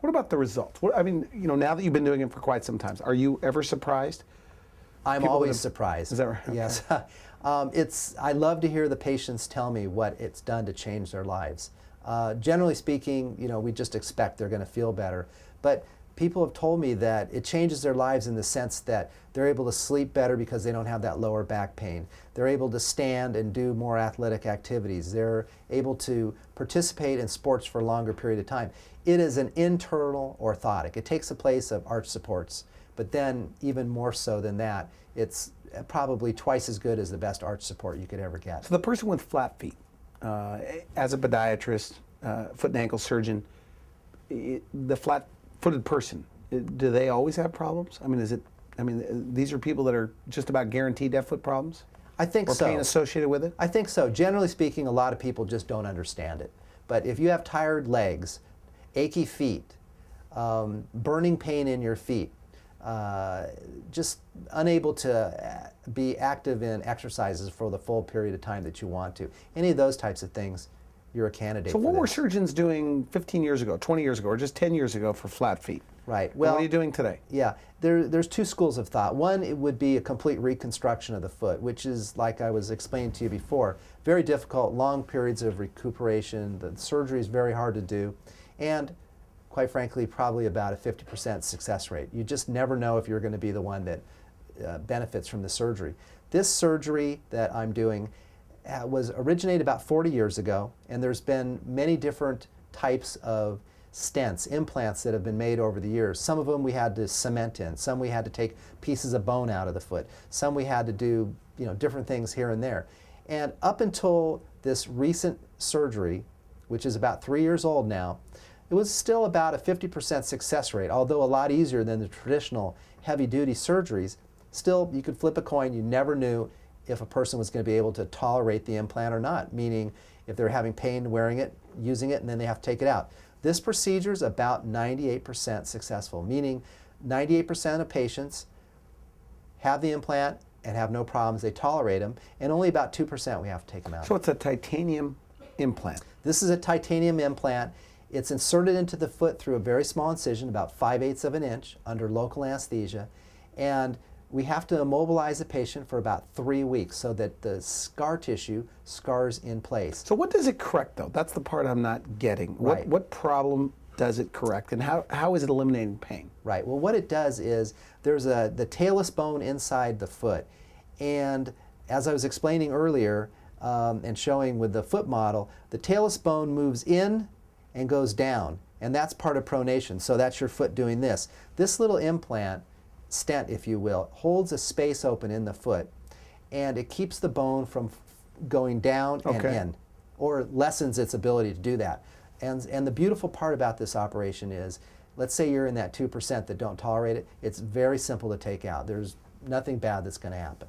What about the results? I mean, now that you've been doing it for quite some time, are you ever surprised? I'm always surprised. Is that right? Okay. Yes. I love to hear the patients tell me what it's done to change their lives. Generally speaking, we just expect they're going to feel better. But people have told me that it changes their lives in the sense that they're able to sleep better because they don't have that lower back pain. They're able to stand and do more athletic activities. They're able to participate in sports for a longer period of time. It is an internal orthotic. It takes the place of arch supports, but then even more so than that, it's probably twice as good as the best arch support you could ever get. So the person with flat feet, as a podiatrist, foot and ankle surgeon, the flat-footed person, do they always have problems? I mean, these are people that are just about guaranteed to have foot problems? I think so. Or pain associated with it? I think so. Generally speaking, a lot of people just don't understand it. But if you have tired legs, achy feet, burning pain in your feet, just unable to be active in exercises for the full period of time that you want to, any of those types of things, you're a candidate for So what this. were surgeons doing 15 years ago, 20 years ago, or just 10 years ago for flat feet? Right. Well, what are you doing today? Yeah, there's two schools of thought. One, it would be a complete reconstruction of the foot, which is, like I was explaining to you before, very difficult, long periods of recuperation. The surgery is very hard to do, and quite frankly, probably about a 50% success rate. You just never know if you're going to be the one that benefits from the surgery. This surgery that I'm doing was originated about 40 years ago, and there's been many different types of stents, implants that have been made over the years. Some of them we had to cement in, some we had to take pieces of bone out of the foot, some we had to do different things here and there. And up until this recent surgery, which is about 3 years old now, it was still about a 50% success rate, although a lot easier than the traditional heavy-duty surgeries. Still, you could flip a coin. You never knew if a person was going to be able to tolerate the implant or not, meaning if they're having pain wearing it, using it, and then they have to take it out. This procedure is about 98% successful, meaning 98% of patients have the implant and have no problems. They tolerate them, and only about 2% we have to take them out. So it's a titanium implant. This is a titanium implant. It's inserted into the foot through a very small incision, about 5/8 of an inch, under local anesthesia, and we have to immobilize the patient for about 3 weeks so that the scar tissue scars in place. So what does it correct, though? That's the part I'm not getting. Right. What problem does it correct, and how is it eliminating pain? Right. Well, what it does is there's the talus bone inside the foot, and as I was explaining earlier and showing with the foot model, the talus bone moves in and goes down, and that's part of pronation. So that's your foot doing this. This little implant, stent if you will, holds a space open in the foot, and it keeps the bone from going down and in, or lessens its ability to do that. And the beautiful part about this operation is, let's say you're in that 2% that don't tolerate it, it's very simple to take out. There's nothing bad that's going to happen.